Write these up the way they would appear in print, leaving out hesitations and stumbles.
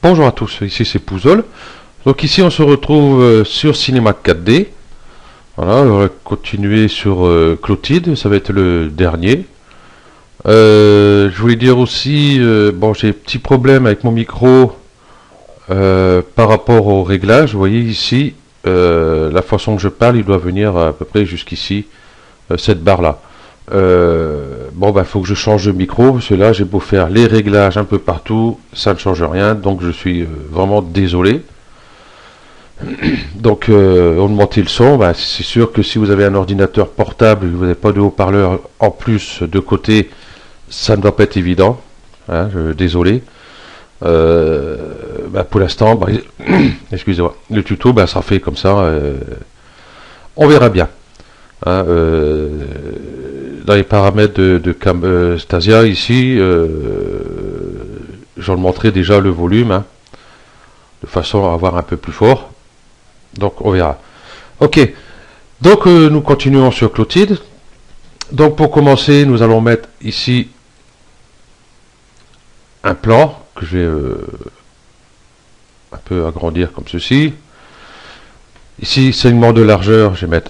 Bonjour à tous, ici c'est Pouzol. Donc ici on se retrouve sur Cinema 4D. Voilà, on va continuer sur Clotilde, ça va être le dernier. Je voulais dire aussi, bon j'ai un petit problème avec mon micro par rapport au réglage. Vous voyez ici, la façon que je parle, il doit venir à peu près jusqu'ici, cette barre là. Bon bah faut que je change de micro parce que là j'ai beau faire les réglages un peu partout, ça ne change rien, donc je suis vraiment désolé. Donc augmenter le son, bah, c'est sûr que si vous avez un ordinateur portable et que vous n'avez pas de haut-parleur en plus de côté, ça ne doit pas être évident, hein, désolé. Bah, pour l'instant, bah, excusez-moi, le tuto bah, sera fait comme ça, on verra bien, hein, dans les paramètres de Camtasia ici, j'en montrerai déjà le volume, hein, de façon à avoir un peu plus fort. Donc on verra. Ok, donc nous continuons sur Clotilde. Donc pour commencer, nous allons mettre ici un plan que je vais un peu agrandir comme ceci. Ici, segment de largeur, je vais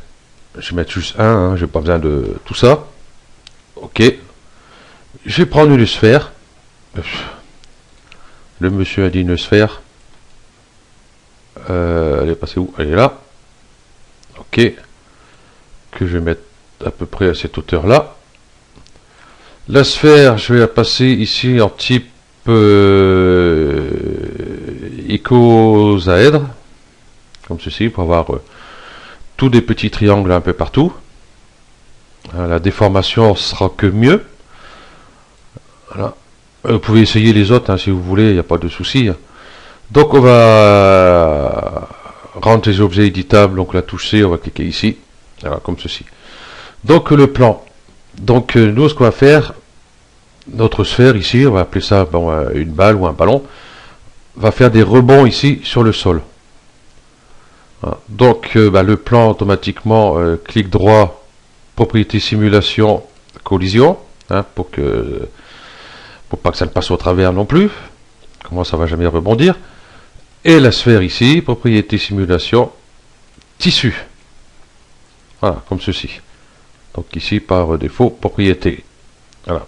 mettre juste un, hein, j'ai pas besoin de tout ça. Ok, je vais prendre une sphère. Le monsieur a dit une sphère. Elle est passée où? Elle est là. Ok, que je vais mettre à peu près à cette hauteur là. La sphère, je vais la passer ici en type icosaèdre, comme ceci, pour avoir tous des petits triangles un peu partout. La déformation sera que mieux. Voilà. Vous pouvez essayer les autres hein, si vous voulez, il n'y a pas de souci. Hein. Donc on va rendre les objets éditables, donc la touche C, on va cliquer ici, voilà, comme ceci. Donc le plan. Donc nous ce qu'on va faire, notre sphère ici, on va appeler ça bon, une balle ou un ballon, va faire des rebonds ici sur le sol. Voilà. Donc bah, le plan automatiquement, clic droit, propriété simulation, collision, hein, pour pas que ça ne passe au travers non plus. Comment ça va jamais rebondir. Et la sphère ici, propriété simulation, tissu. Voilà, comme ceci. Donc ici, par défaut, propriété. Voilà.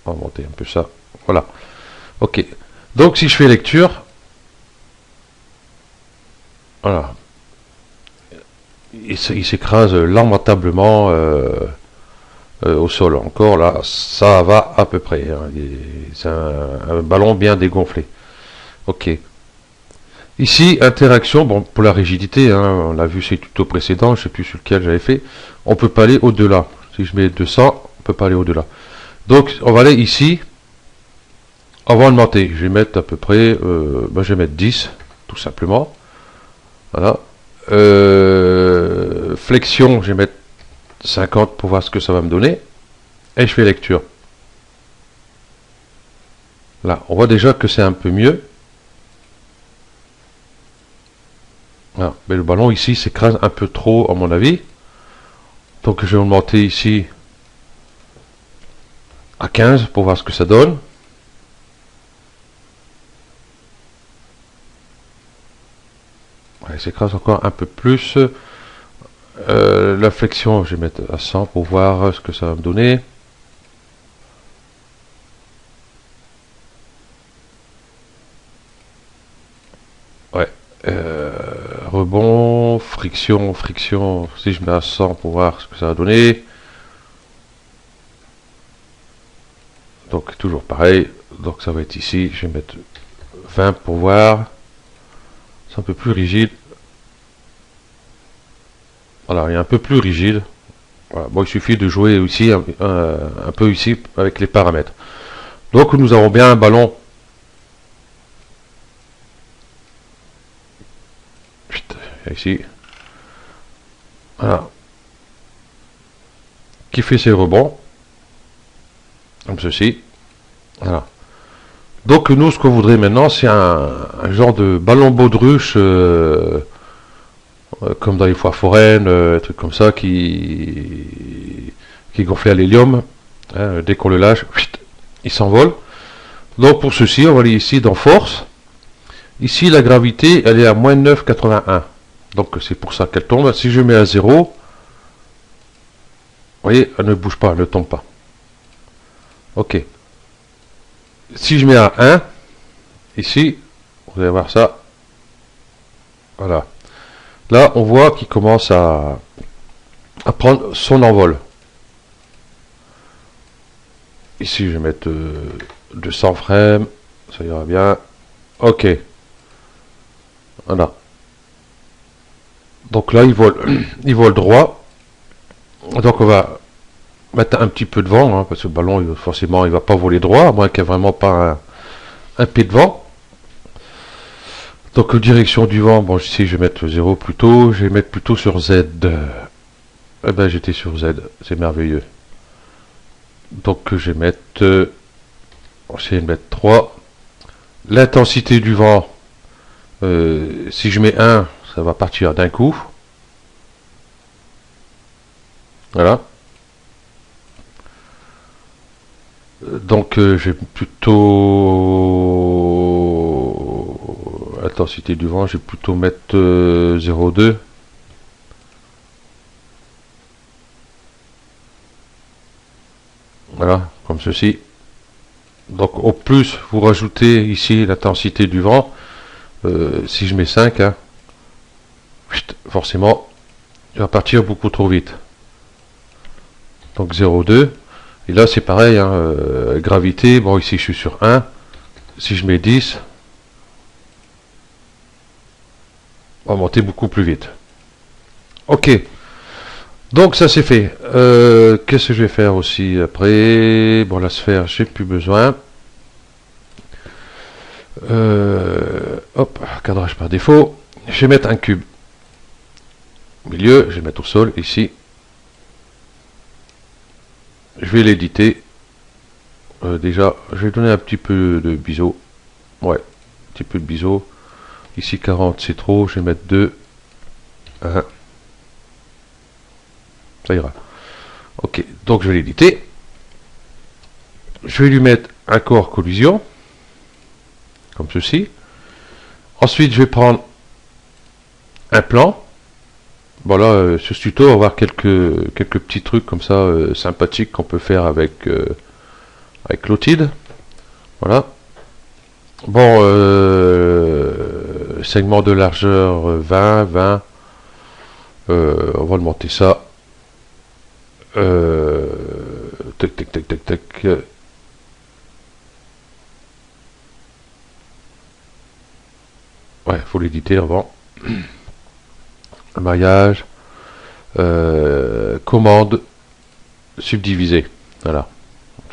On va monter un peu ça. Voilà. Ok. Donc si je fais lecture, voilà. Il s'écrase lamentablement au sol. Encore là, ça va à peu près. Hein. C'est un ballon bien dégonflé. Ok. Ici, interaction, bon, pour la rigidité, hein, on l'a vu ces tutos précédents, je ne sais plus sur lequel j'avais fait, on ne peut pas aller au-delà. Si je mets 200, on ne peut pas aller au-delà. Donc, on va aller ici, on va augmenter. Je vais mettre à peu près, je vais mettre 10, tout simplement. Voilà. Flexion, je vais mettre 50 pour voir ce que ça va me donner. Et je fais lecture. Là, on voit déjà que c'est un peu mieux. Voilà. Mais le ballon ici s'écrase un peu trop à mon avis. Donc je vais augmenter ici à 15 pour voir ce que ça donne. Ouais, il s'écrase encore un peu plus. La flexion, je vais mettre à 100 pour voir ce que ça va me donner. Ouais. Rebond, friction, si je mets à 100 pour voir ce que ça va donner. Donc toujours pareil, donc ça va être ici, je vais mettre 20 pour voir. C'est un peu plus rigide. Voilà, il est un peu plus rigide. Voilà. Bon, il suffit de jouer aussi un peu ici avec les paramètres. Donc nous avons bien un ballon. Ici. Voilà. Qui fait ses rebonds. Comme ceci. Voilà. Donc nous, ce qu'on voudrait maintenant, c'est un genre de ballon baudruche, comme dans les foires foraines, un truc comme ça, qui est gonflé à l'hélium. Hein, dès qu'on le lâche, il s'envole. Donc pour ceci, on va aller ici dans Force. Ici, la gravité, elle est à moins 9,81. Donc, c'est pour ça qu'elle tombe. Si je mets à 0, vous voyez, elle ne bouge pas, elle ne tombe pas. Ok. Si je mets à 1, ici, vous allez voir ça. Voilà. Là, on voit qu'il commence à prendre son envol. Ici, je vais mettre 200 frames. Ça ira bien. Ok. Voilà. Donc là, il vole droit. Donc on va mettre un petit peu de vent, hein, parce que le ballon, forcément, il va pas voler droit, à moins qu'il n'y ait vraiment pas un pied de vent. Donc direction du vent, bon ici je vais mettre 0 plutôt, je vais mettre plutôt sur Z. Eh ben j'étais sur Z, c'est merveilleux. Donc je vais mettre, on va essayer de mettre 3. L'intensité du vent, si je mets 1, ça va partir d'un coup. Voilà. Donc j'ai plutôt intensité du vent, je vais plutôt mettre 0,2. Voilà, comme ceci. Donc au plus vous rajoutez ici l'intensité du vent, si je mets 5, hein, forcément il va partir beaucoup trop vite. Donc 0,2. Et là c'est pareil, hein, gravité, bon ici je suis sur 1. Si je mets 10, on va monter beaucoup plus vite. Ok. Donc ça c'est fait. Qu'est-ce que je vais faire aussi après? Bon, la sphère, j'ai plus besoin. Hop, cadrage par défaut. Je vais mettre un cube. Milieu, je vais mettre au sol ici. Je vais l'éditer. Déjà, je vais donner un petit peu de biseau. Ouais, un petit peu de biseau. Ici 40 c'est trop, je vais mettre 2. 1. Ça ira. Ok, donc je vais l'éditer. Je vais lui mettre un corps collision. Comme ceci. Ensuite, je vais prendre un plan. Bon là, sur ce tuto, on va voir quelques petits trucs comme ça sympathiques qu'on peut faire avec Clotted. Voilà. Bon, segment de largeur 20, 20. On va le monter ça. Tac, tac, tac, tac, tac. Ouais, faut l'éditer avant. Maillage. Commande. Subdiviser. Voilà.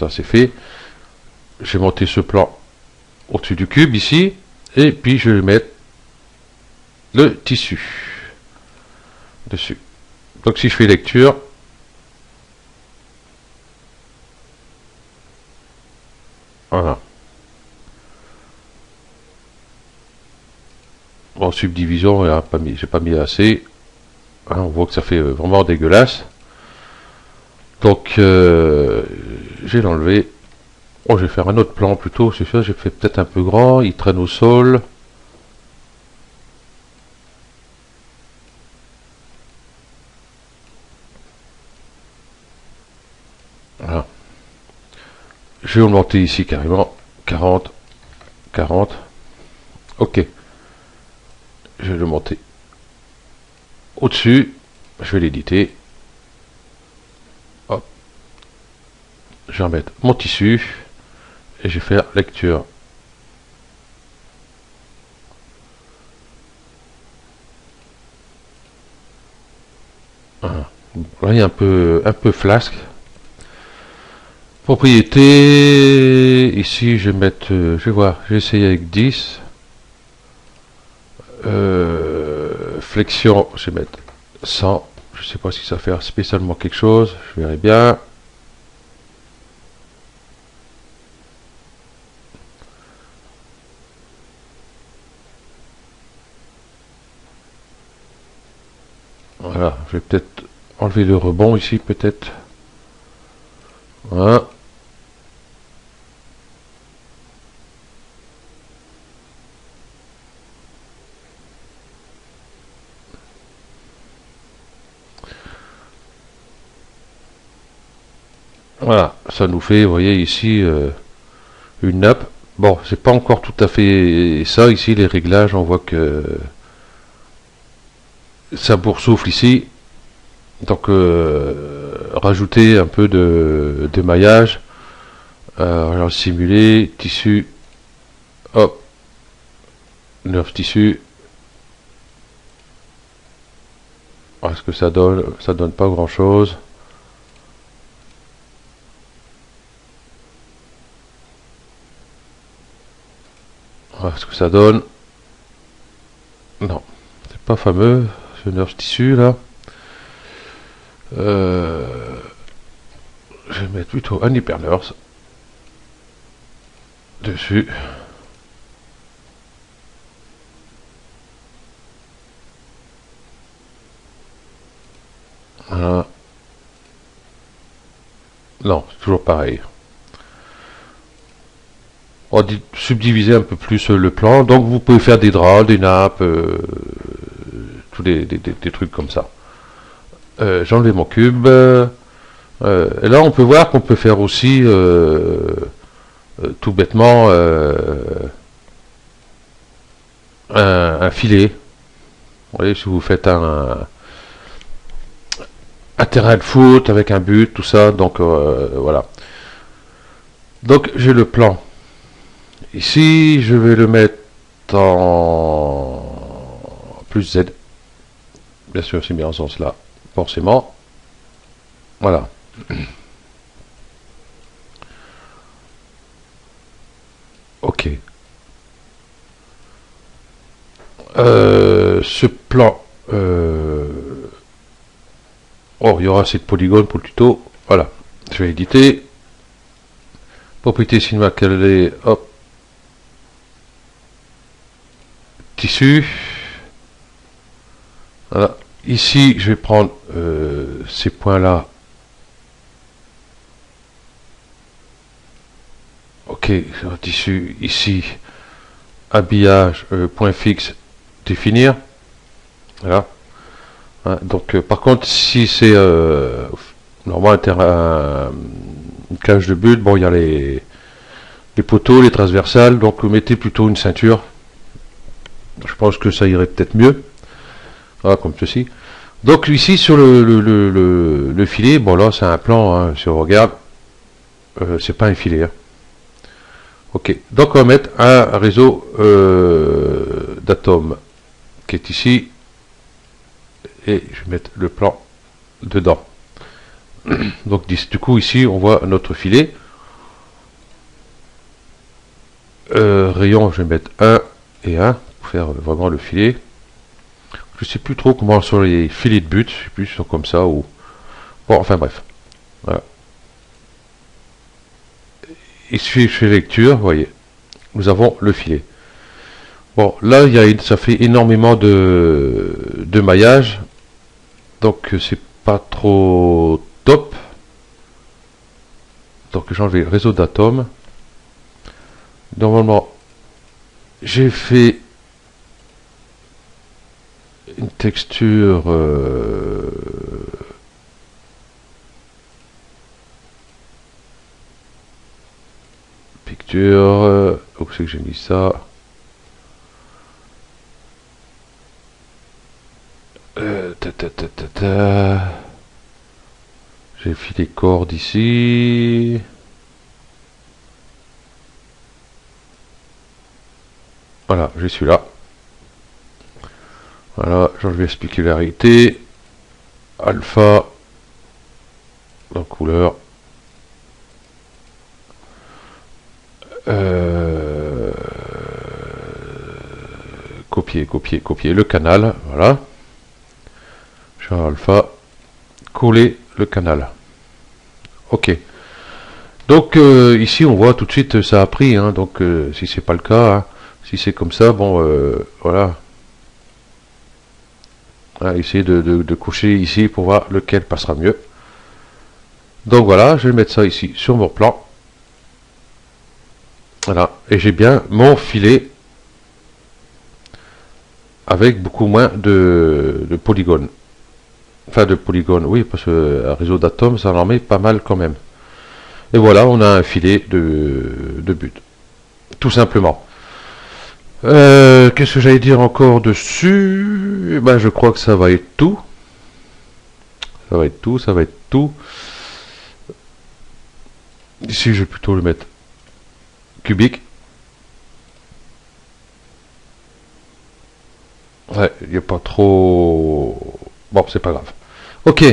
Ça c'est fait. Je vais monter ce plan au-dessus du cube ici. Et puis je vais mettre le tissu dessus. Donc si je fais lecture, voilà. En subdivision, j'ai pas mis assez. Hein, on voit que ça fait vraiment dégueulasse. Donc j'ai l'enlevé. Oh, je vais faire un autre plan plutôt. C'est ça, j'ai fait peut-être un peu grand. Il traîne au sol. Voilà. Je vais augmenter ici carrément. 40. 40. Ok. Je vais le monter au-dessus. Je vais l'éditer. Hop. Je vais remettre mon tissu. Et je vais faire lecture. Voilà. Là, il y a un peu flasque. Propriété. Ici, je vais mettre. Je vais voir. Je vais essayer avec 10. Flexion, je vais mettre 100. Je sais pas si ça fait spécialement quelque chose. Je verrai bien. Voilà, je vais peut-être enlever le rebond ici, peut-être. Voilà. Voilà, ça nous fait, vous voyez ici, une nappe. Bon, c'est pas encore tout à fait ça. Ici, les réglages, on voit que ça boursoufle ici. Donc, rajouter un peu de maillage. Alors, simuler, tissu. Hop. Neuf tissu. Est-ce que ça donne? Ça donne pas grand chose. Est-ce que ça donne? Non, c'est pas fameux ce nerf tissu là. Je vais mettre plutôt un hyper nurse dessus. Voilà. Non, c'est toujours pareil. On va subdiviser un peu plus le plan. Donc vous pouvez faire des draps, des nappes, tous des trucs comme ça. J'ai enlevé mon cube. Et là on peut voir qu'on peut faire aussi tout bêtement un filet. Vous voyez, si vous faites un terrain de foot avec un but, tout ça, donc voilà. Donc j'ai le plan. Ici, je vais le mettre en plus Z. Bien sûr, c'est bien en ce sens-là, forcément. Voilà. Ok. Ce plan... oh, il y aura assez de polygones pour le tuto. Voilà. Je vais éditer. Propriété cinéma calée. Hop. Tissu. Voilà. Ici, je vais prendre ces points-là. Ok, sur le tissu, ici, habillage, point fixe, définir. Voilà. Hein, donc, par contre, si c'est normalement une cage de but, bon, il y a les poteaux, les transversales, donc mettez plutôt une ceinture. Je pense que ça irait peut-être mieux. Voilà, comme ceci. Donc ici sur le filet, bon là c'est un plan, hein, si on regarde, c'est pas un filet. Hein. Ok, donc on va mettre un réseau d'atomes qui est ici, et je vais mettre le plan dedans. Donc du coup ici on voit notre filet. Rayon, je vais mettre 1 et 1 pour faire vraiment le filet. Je sais plus trop comment sont les filets de but, je sais plus si sont comme ça ou... Bon, enfin bref. Voilà. Ici, je fais lecture, vous voyez. Nous avons le filet. Bon, là, ça fait énormément de maillage. Donc, c'est pas trop top. Donc, j'ai enlevé le réseau d'atomes. Normalement, j'ai fait une texture picture où c'est que j'ai mis ça, j'ai fait les cordes ici. Voilà, j'ai celui-là. Voilà, j'ai enlevé la spécularité. Alpha. La couleur. Copier le canal. Voilà. Je vais alpha. Coller le canal. Ok. Donc ici on voit tout de suite ça a pris. Hein, donc si c'est pas le cas, hein, si c'est comme ça, bon voilà. Essayer de coucher ici pour voir lequel passera mieux. Donc voilà, je vais mettre ça ici sur mon plan. Voilà, et j'ai bien mon filet avec beaucoup moins de polygones. Enfin de polygones, oui, parce que un réseau d'atomes, ça en met pas mal quand même. Et voilà, on a un filet de but. Tout simplement. Qu'est-ce que j'allais dire encore dessus? Eh ben, je crois que ça va être tout. Ça va être tout, ça va être tout. Ici, je vais plutôt le mettre cubique. Ouais, il n'y a pas trop... Bon, c'est pas grave. Ok,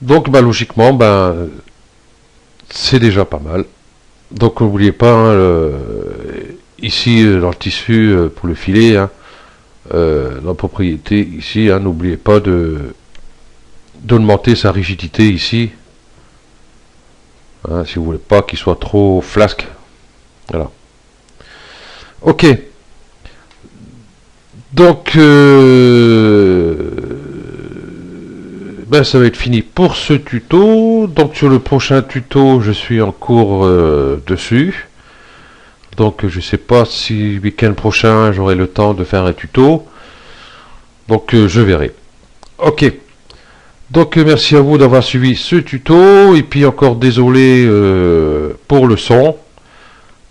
donc bah, logiquement, ben, c'est déjà pas mal. Donc n'oubliez pas, hein, ici dans le tissu pour le filet, hein, la propriété ici, hein, n'oubliez pas d'augmenter sa rigidité ici, hein, si vous voulez pas qu'il soit trop flasque. Voilà. Ok. Donc, ben, ça va être fini pour ce tuto. Donc sur le prochain tuto, je suis en cours dessus. Donc je sais pas si week-end prochain j'aurai le temps de faire un tuto. Donc je verrai. Ok. Donc merci à vous d'avoir suivi ce tuto. Et puis encore désolé pour le son.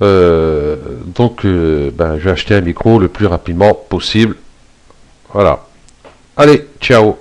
Donc ben, je vais acheter un micro le plus rapidement possible. Voilà. Allez, ciao.